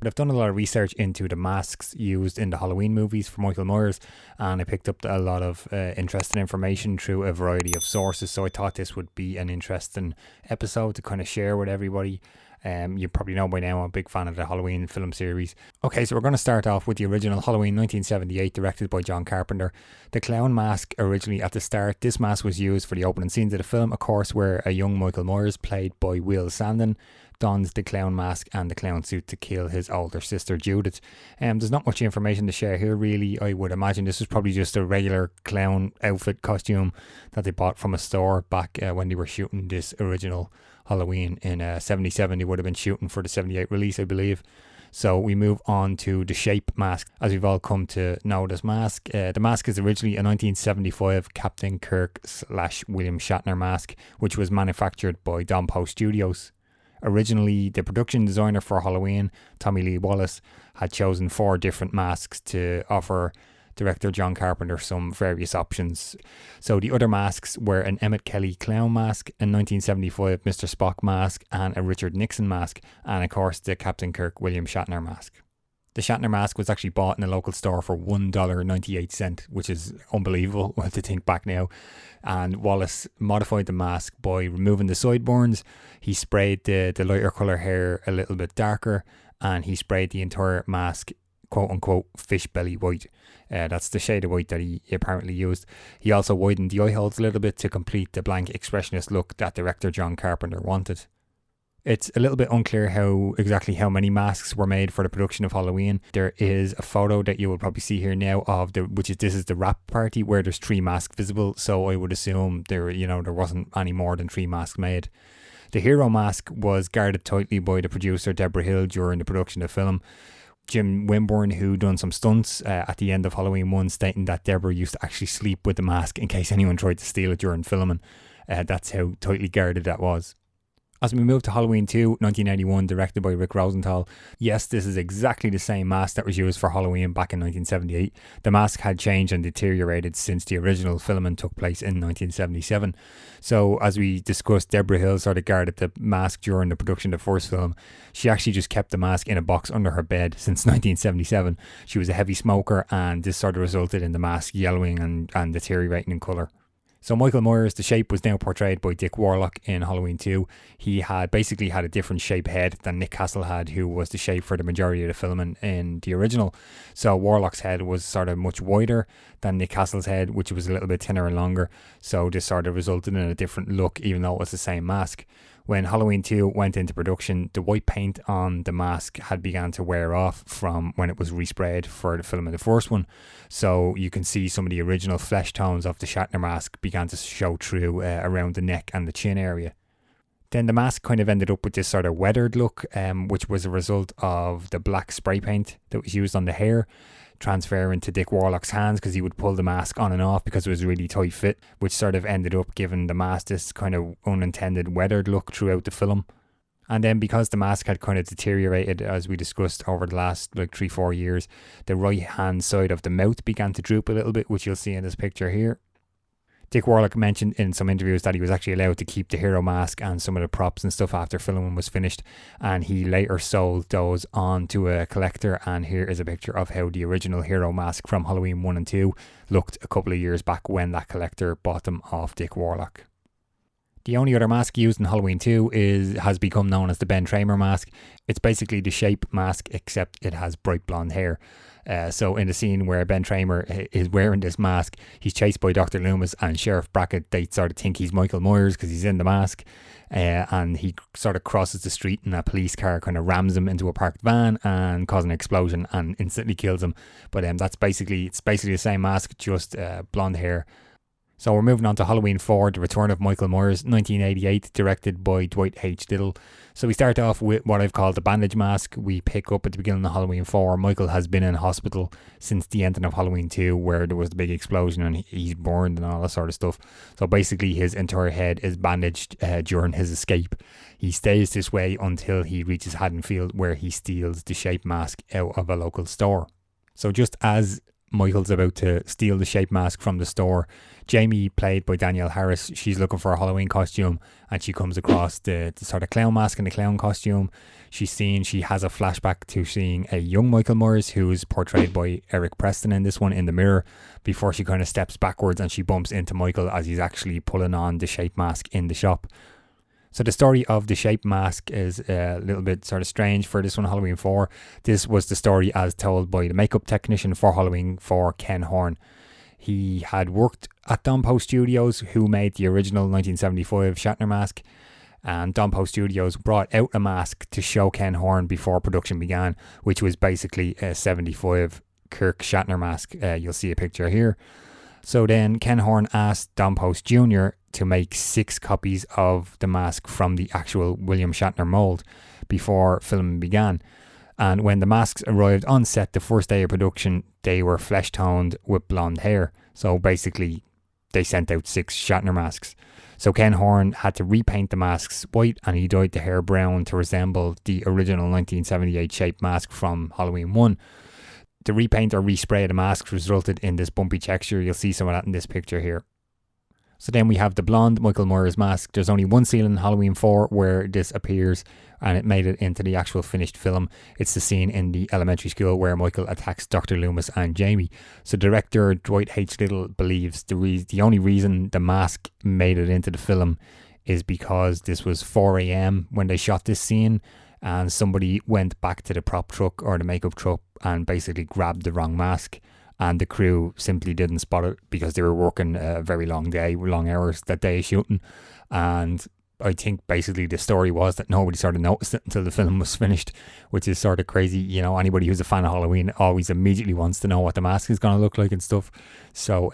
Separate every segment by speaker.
Speaker 1: But I've done a lot of research into the masks used in the Halloween movies for Michael Myers, and I picked up a lot of interesting information through a variety of sources. So I thought this would be an interesting episode to kind of share with everybody. You probably know by now I'm a big fan of the Halloween film series. Okay, so we're going to start off with the original Halloween 1978, directed by John Carpenter. The clown mask originally at the start, this mask was used for the opening scenes of the film, of course, where a young Michael Myers, played by Will Sandon, dons the clown mask and the clown suit to kill his older sister Judith. There's not much information to share here really. I would imagine this was probably just a regular clown outfit costume that they bought from a store back when they were shooting this original Halloween in 77. They would have been shooting for the 78 release, I believe. So we move on to the shape mask, as we've all come to know this mask. The mask is originally a 1975 Captain Kirk / William Shatner mask, which was manufactured by Don Post Studios. Originally, the production designer for Halloween, Tommy Lee Wallace, had chosen 4 different masks to offer director John Carpenter some various options. So the other masks were an Emmett Kelly clown mask, a 1975 Mr. Spock mask, and a Richard Nixon mask, and of course the Captain Kirk William Shatner mask. The Shatner mask was actually bought in a local store for $1.98, which is unbelievable to think back now. And Wallace modified the mask by removing the sideburns. He sprayed the lighter colour hair a little bit darker, and he sprayed the entire mask quote unquote fish belly white. That's the shade of white that he apparently used. He also widened the eye holes a little bit to complete the blank expressionist look that director John Carpenter wanted. It's a little bit unclear exactly how many masks were made for the production of Halloween. There is a photo that you will probably see here now of this is the wrap party where there's 3 masks visible. So I would assume there wasn't any more than 3 masks made. The hero mask was guarded tightly by the producer Deborah Hill during the production of the film. Jim Winburn, who done some stunts at the end of Halloween 1, stating that Deborah used to actually sleep with the mask in case anyone tried to steal it during filming. That's how tightly guarded that was. As we move to Halloween 2, 1981, directed by Rick Rosenthal, yes, this is exactly the same mask that was used for Halloween back in 1978. The mask had changed and deteriorated since the original filming took place in 1977. So, as we discussed, Deborah Hill sort of guarded the mask during the production of the first film. She actually just kept the mask in a box under her bed since 1977. She was a heavy smoker, and this sort of resulted in the mask yellowing and deteriorating in colour. So Michael Myers, the shape, was now portrayed by Dick Warlock in Halloween 2. He had basically had a different shape head than Nick Castle had, who was the shape for the majority of the filming in the original. So Warlock's head was sort of much wider than Nick Castle's head, which was a little bit thinner and longer. So this sort of resulted in a different look, even though it was the same mask. When Halloween 2 went into production, the white paint on the mask had begun to wear off from when it was resprayed for the film of the first one. So you can see some of the original flesh tones of the Shatner mask began to show through around the neck and the chin area. Then the mask kind of ended up with this sort of weathered look, which was a result of the black spray paint that was used on the hair transferring to Dick Warlock's hands, because he would pull the mask on and off because it was a really tight fit, which sort of ended up giving the mask this kind of unintended weathered look throughout the film. And then because the mask had kind of deteriorated, as we discussed, over the last 3-4 years, the right hand side of the mouth began to droop a little bit, which you'll see in this picture here. Dick Warlock mentioned in some interviews that he was actually allowed to keep the hero mask and some of the props and stuff after filming was finished, and he later sold those on to a collector. And here is a picture of how the original hero mask from Halloween 1 and 2 looked a couple of years back when that collector bought them off Dick Warlock. The only other mask used in Halloween 2 has become known as the Ben Tramer mask. It's basically the shape mask, except it has bright blonde hair. So in the scene where Ben Tramer is wearing this mask, he's chased by Dr. Loomis and Sheriff Brackett. They sort of think he's Michael Myers because he's in the mask, and he sort of crosses the street and a police car kind of rams him into a parked van and causes an explosion and instantly kills him. But it's basically the same mask, just blonde hair. So we're moving on to Halloween 4, The Return of Michael Myers, 1988, directed by Dwight H. Diddle. So we start off with what I've called the bandage mask. We pick up at the beginning of Halloween 4. Michael has been in hospital since the ending of Halloween 2, where there was the big explosion and he's burned and all that sort of stuff. So basically his entire head is bandaged during his escape. He stays this way until he reaches Haddonfield, where he steals the shape mask out of a local store. So just as Michael's about to steal the shape mask from the store. Jamie, played by Danielle Harris, she's looking for a Halloween costume, and she comes across the sort of clown mask and the clown costume. She has a flashback to seeing a young Michael Myers, who is portrayed by Eric Preston in this one, in the mirror, before she kind of steps backwards and she bumps into Michael as he's actually pulling on the shape mask in the shop. So the story of the shape mask is a little bit sort of strange for this one, Halloween 4. This was the story as told by the makeup technician for Halloween 4, Ken Horn. He had worked at Dompo Studios, who made the original 1975 Shatner mask, and Dompo Studios brought out a mask to show Ken Horn before production began, which was basically a 75 Kirk Shatner mask. You'll see a picture here. So then Ken Horn asked Don Post Jr. to make 6 copies of the mask from the actual William Shatner mould before filming began. And when the masks arrived on set the first day of production, they were flesh toned with blonde hair. So basically, they sent out 6 Shatner masks. So Ken Horn had to repaint the masks white, and he dyed the hair brown to resemble the original 1978 shaped mask from Halloween 1. The repaint or respray of the masks resulted in this bumpy texture. You'll see some of that in this picture here. So then we have the blonde Michael Myers mask. There's only one scene in Halloween 4 where this appears, and it made it into the actual finished film. It's the scene in the elementary school where Michael attacks Dr. Loomis and Jamie. So director Dwight H. Little believes the only reason the mask made it into the film is because this was 4 a.m. when they shot this scene, and somebody went back to the prop truck or the makeup truck and basically grabbed the wrong mask. And the crew simply didn't spot it because they were working a very long day, long hours that day shooting. And I think basically the story was that nobody sort of noticed it until the film was finished, which is sort of crazy. You know, anybody who's a fan of Halloween always immediately wants to know what the mask is going to look like and stuff. So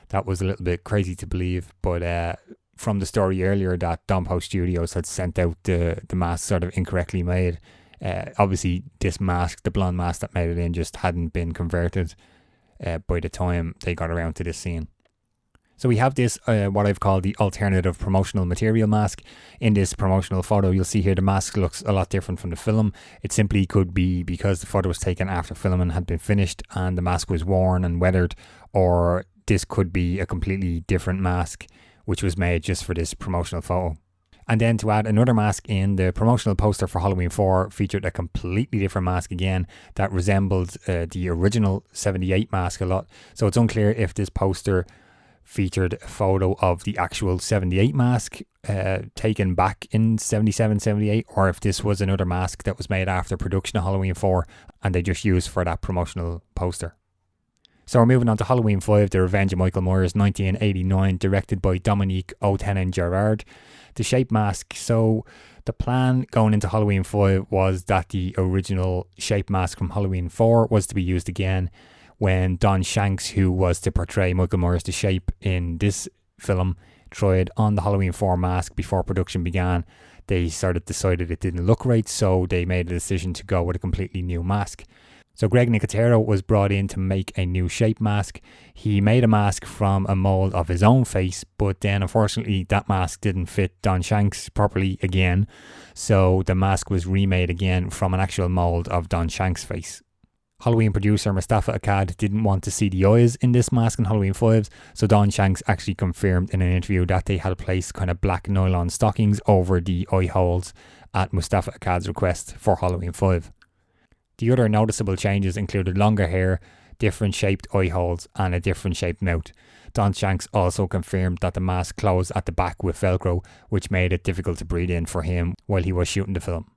Speaker 1: that was a little bit crazy to believe. But from the story earlier that Dompo Studios had sent out the mask sort of incorrectly made, obviously this mask, the blonde mask that made it in, just hadn't been converted by the time they got around to this scene. So we have this, what I've called the alternative promotional material mask. In this promotional photo, you'll see here the mask looks a lot different from the film. It simply could be because the photo was taken after filming had been finished and the mask was worn and weathered, or this could be a completely different mask which was made just for this promotional photo. And then to add another mask in, the promotional poster for Halloween 4 featured a completely different mask again that resembled the original 78 mask a lot. So it's unclear if this poster featured a photo of the actual 78 mask taken back in 77, 78, or if this was another mask that was made after production of Halloween 4 and they just used for that promotional poster. So we're moving on to Halloween 5, The Revenge of Michael Myers, 1989, directed by Dominique O'Tannen-Gerard. The shape mask. So the plan going into Halloween 5 was that the original shape mask from Halloween 4 was to be used again when Don Shanks, who was to portray Michael Myers the Shape in this film, tried on the Halloween 4 mask before production began. They sort of decided it didn't look right, so they made a decision to go with a completely new mask. So Greg Nicotero was brought in to make a new shape mask. He made a mask from a mould of his own face, but then unfortunately that mask didn't fit Don Shanks properly again. So the mask was remade again from an actual mould of Don Shanks' face. Halloween producer Mustafa Akkad didn't want to see the eyes in this mask in Halloween 5, so Don Shanks actually confirmed in an interview that they had placed kind of black nylon stockings over the eye holes at Mustafa Akkad's request for Halloween 5. The other noticeable changes included longer hair, different shaped eye holes and a different shaped mouth. Don Shanks also confirmed that the mask closed at the back with Velcro, which made it difficult to breathe in for him while he was shooting the film.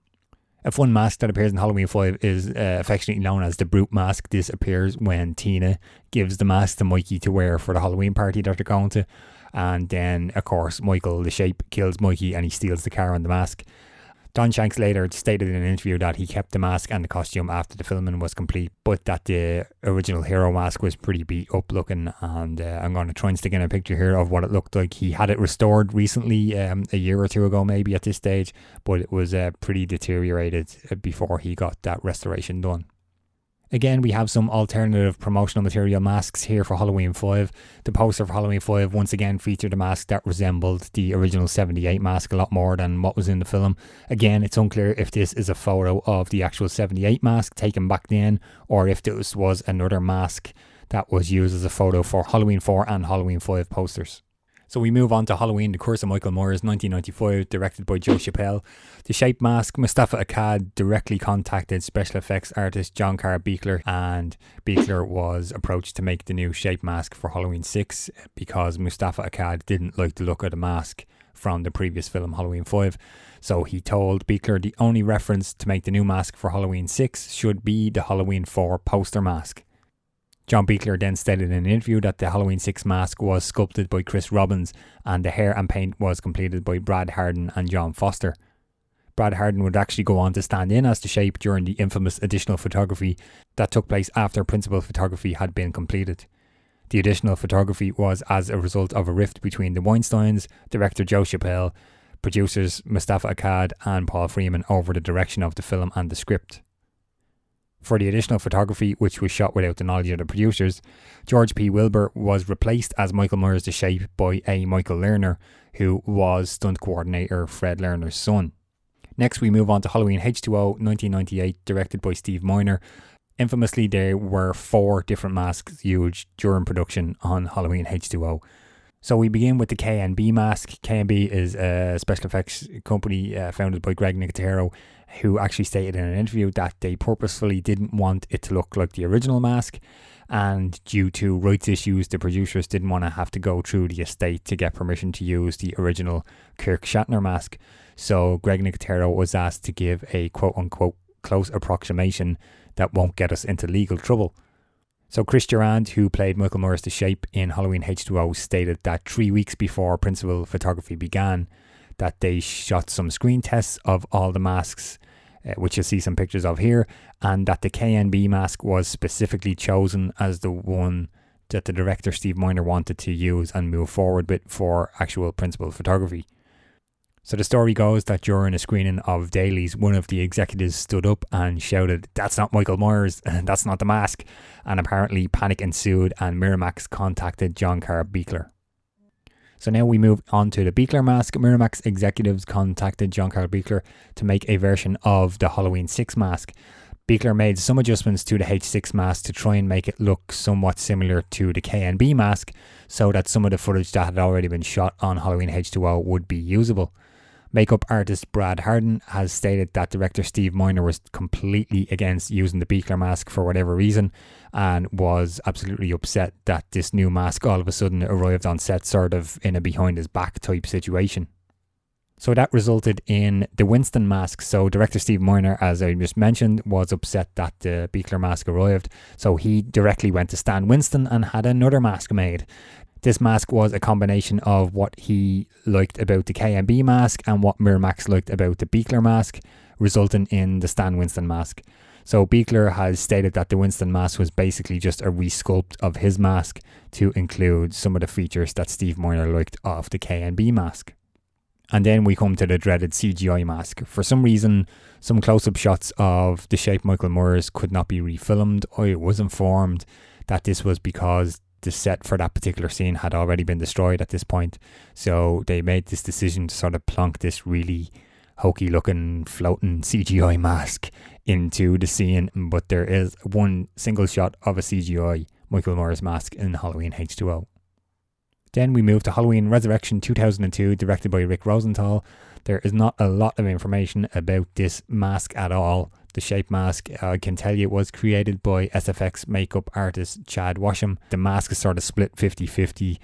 Speaker 1: A fun mask that appears in Halloween 5 is affectionately known as the Brute mask. This appears when Tina gives the mask to Mikey to wear for the Halloween party that they're going to. And then, of course, Michael the Shape kills Mikey and he steals the car and the mask. Don Shanks later stated in an interview that he kept the mask and the costume after the filming was complete, but that the original hero mask was pretty beat up looking, and I'm going to try and stick in a picture here of what it looked like. He had it restored recently, a year or two ago maybe at this stage, but it was pretty deteriorated before he got that restoration done. Again, we have some alternative promotional material masks here for Halloween 5. The poster for Halloween 5 once again featured a mask that resembled the original 78 mask a lot more than what was in the film. Again, it's unclear if this is a photo of the actual 78 mask taken back then, or if this was another mask that was used as a photo for Halloween 4 and Halloween 5 posters. So we move on to Halloween, The Curse of Michael Myers, 1995, directed by Joe Chappelle. The shape mask, Mustafa Akkad directly contacted special effects artist John Carr Beekler, and Beekler was approached to make the new shape mask for Halloween 6 because Mustafa Akkad didn't like the look of the mask from the previous film Halloween 5. So he told Beekler the only reference to make the new mask for Halloween 6 should be the Halloween 4 poster mask. John Beekler then stated in an interview that the Halloween 6 mask was sculpted by Chris Robbins and the hair and paint was completed by Brad Harden and John Foster. Brad Harden would actually go on to stand in as the shape during the infamous additional photography that took place after principal photography had been completed. The additional photography was as a result of a rift between the Weinsteins, director Joe Chappelle, producers Mustafa Akkad and Paul Freeman over the direction of the film and the script. For the additional photography, which was shot without the knowledge of the producers, George P. Wilbur was replaced as Michael Myers the Shape by A. Michael Lerner, who was stunt coordinator Fred Lerner's son. Next we move on to Halloween H2O 1998, directed by Steve Miner. Infamously, there were 4 different masks used during production on Halloween H2O. So we begin with the K&B mask. K&B is a special effects company founded by Greg Nicotero, who actually stated in an interview that they purposefully didn't want it to look like the original mask, and due to rights issues the producers didn't want to have to go through the estate to get permission to use the original Kirk Shatner mask. So Greg Nicotero was asked to give a quote-unquote close approximation that won't get us into legal trouble. So Chris Durand, who played Michael Myers the Shape in Halloween H2O, stated that 3 weeks before principal photography began, that they shot some screen tests of all the masks, which you'll see some pictures of here, and that the K&B mask was specifically chosen as the one that the director Steve Miner wanted to use and move forward with for actual principal photography. So the story goes that during a screening of dailies, one of the executives stood up and shouted, "That's not Michael Myers, that's not the mask," and apparently panic ensued and Miramax contacted John Carr Beekler. So now we move on to the Beekler mask. Miramax executives contacted John Carr Beekler to make a version of the Halloween 6 mask. Beekler made some adjustments to the H6 mask to try and make it look somewhat similar to the K&B mask so that some of the footage that had already been shot on Halloween H2O would be usable. Makeup artist Brad Harden has stated that director Steve Miner was completely against using the Beekler mask for whatever reason and was absolutely upset that this new mask all of a sudden arrived on set sort of in a behind his back type situation. So that resulted in the Winston mask. So director Steve Miner, as I just mentioned, was upset that the Beekler mask arrived. So he directly went to Stan Winston and had another mask made. This mask was a combination of what he liked about the K&B mask and what Miramax liked about the Beekler mask, resulting in the Stan Winston mask. So Beekler has stated that the Winston mask was basically just a resculpt of his mask to include some of the features that Steve Miner liked of the K&B mask. And then we come to the dreaded CGI mask. For some reason, some close-up shots of the Shape Michael Myers could not be refilmed. I was informed that this was because the set for that particular scene had already been destroyed at this point. So they made this decision to sort of plonk this really hokey looking floating CGI mask into the scene. But there is one single shot of a CGI Michael Myers mask in Halloween H2O. Then we move to Halloween Resurrection 2002, directed by Rick Rosenthal. There is not a lot of information about this mask at all. The Shape mask, I can tell you, it was created by SFX makeup artist Chad Washam. The mask is sort of split 50-50.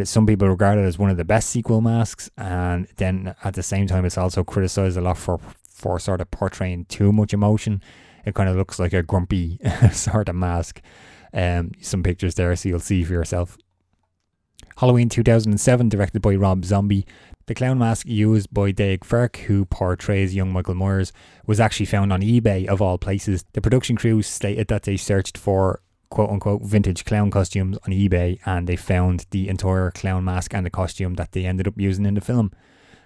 Speaker 1: Some people regard it as one of the best sequel masks, and then at the same time it's also criticised a lot for sort of portraying too much emotion. It kind of looks like a grumpy sort of mask. Some pictures there so you'll see for yourself. Halloween 2007, directed by Rob Zombie. The clown mask used by Dave Ferk, who portrays young Michael Myers, was actually found on eBay of all places. The production crew stated that they searched for quote-unquote vintage clown costumes on eBay and they found the entire clown mask and the costume that they ended up using in the film.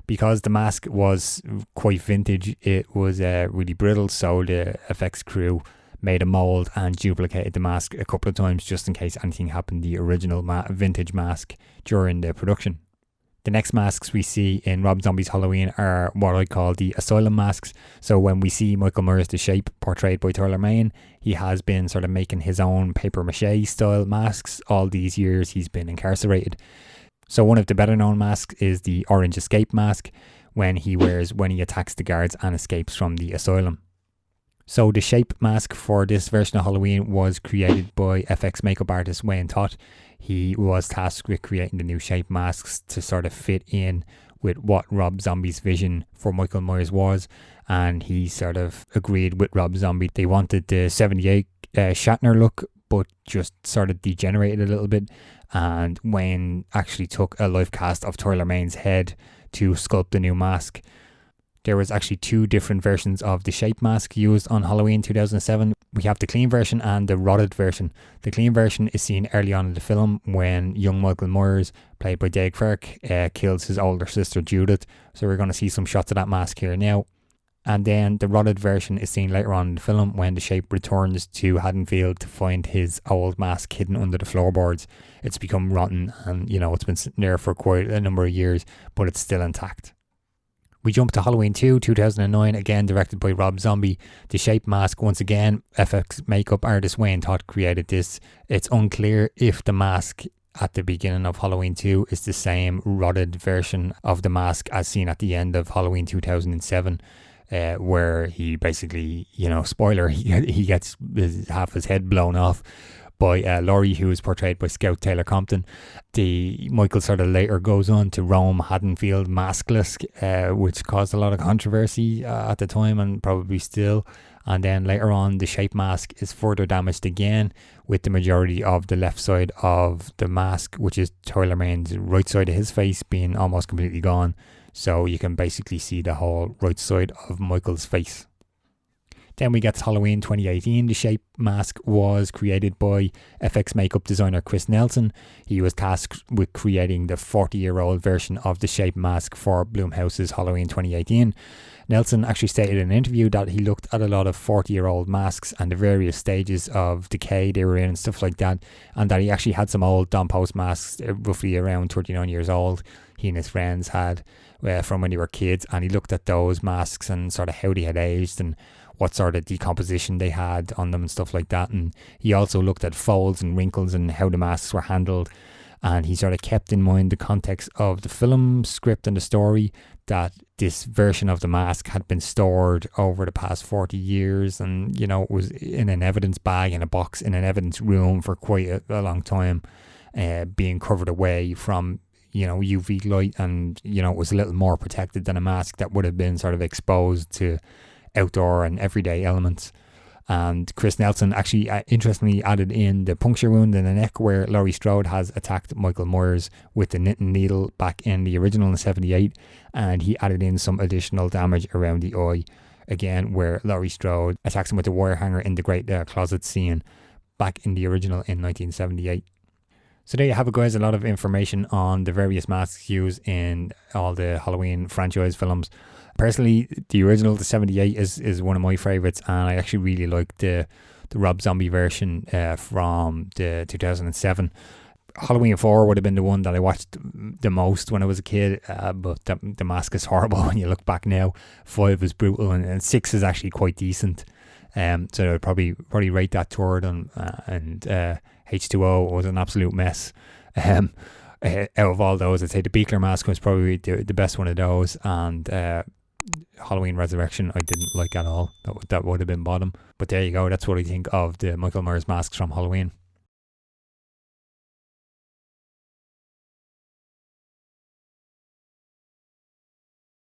Speaker 1: Because the mask was quite vintage, it was really brittle, so the effects crew made a mould and duplicated the mask a couple of times just in case anything happened to the original vintage mask during the production. The next masks we see in Rob Zombie's Halloween are what I call the asylum masks. So when we see Michael Myers the Shape portrayed by Tyler Mane, he has been sort of making his own paper mache style masks all these years he's been incarcerated. So one of the better known masks is the orange escape mask when he wears when he attacks the guards and escapes from the asylum. So the Shape mask for this version of Halloween was created by FX makeup artist Wayne Tott. He was tasked with creating the new Shape masks to sort of fit in with what Rob Zombie's vision for Michael Myers was, and he sort of agreed with Rob Zombie. They wanted the 78 Shatner look, but just sort of degenerated a little bit, and Wayne actually took a live cast of Tyler Mane's head to sculpt the new mask. There was actually two different versions of the Shape mask used on Halloween 2007. We have the clean version and the rotted version. The clean version is seen early on in the film when young Michael Myers, played by Dave Kirk, kills his older sister Judith. So we're going to see some shots of that mask here now. And then the rotted version is seen later on in the film when the Shape returns to Haddonfield to find his old mask hidden under the floorboards. It's become rotten and, it's been sitting there for quite a number of years, but it's still intact. We jump to Halloween 2, 2009, again directed by Rob Zombie. The Shape mask, once again, FX makeup artist Wayne Tott created this. It's unclear if the mask at the beginning of Halloween 2 is the same rotted version of the mask as seen at the end of Halloween 2007, where he basically, spoiler, he gets half his head blown off by Laurie, who is portrayed by Scout Taylor Compton. Michael sort of later goes on to roam Haddonfield maskless, which caused a lot of controversy at the time and probably still. And then later on, the Shape mask is further damaged again, with the majority of the left side of the mask, which is Tyler Mane's right side of his face, being almost completely gone. So you can basically see the whole right side of Michael's face. Then we get to Halloween 2018. The Shape mask was created by FX makeup designer Chris Nelson. He was tasked with creating the 40-year-old version of the Shape mask for Blumhouse's Halloween 2018. Nelson actually stated in an interview that he looked at a lot of 40-year-old masks and the various stages of decay they were in and stuff like that, and that he actually had some old Don Post masks, roughly around 39 years old, he and his friends had from when they were kids, and he looked at those masks and sort of how they had aged and what sort of decomposition they had on them and stuff like that. And he also looked at folds and wrinkles and how the masks were handled, and he sort of kept in mind the context of the film script and the story, that this version of the mask had been stored over the past 40 years and it was in an evidence bag in a box in an evidence room for quite a long time, being covered away from UV light, and it was a little more protected than a mask that would have been sort of exposed to outdoor and everyday elements. And Chris Nelson actually interestingly added in the puncture wound in the neck where Laurie Strode has attacked Michael Myers with the knitting needle back in the original in 78, and he added in some additional damage around the eye again where Laurie Strode attacks him with the wire hanger in the great closet scene back in the original in 1978. So there you have it, guys, a lot of information on the various masks used in all the Halloween franchise films. Personally, the original, the 78, is one of my favourites, and I actually really like the Rob Zombie version from the 2007. Halloween 4 would have been the one that I watched the most when I was a kid, but the mask is horrible when you look back now. 5 is brutal, and 6 is actually quite decent. So I'd probably rate that third, and H2O was an absolute mess. Out of all those, I'd say the Beekler mask was probably the best one of those, and Halloween Resurrection I didn't like at all. That would have been bottom. But there you go, that's what I think of the Michael Myers masks from Halloween.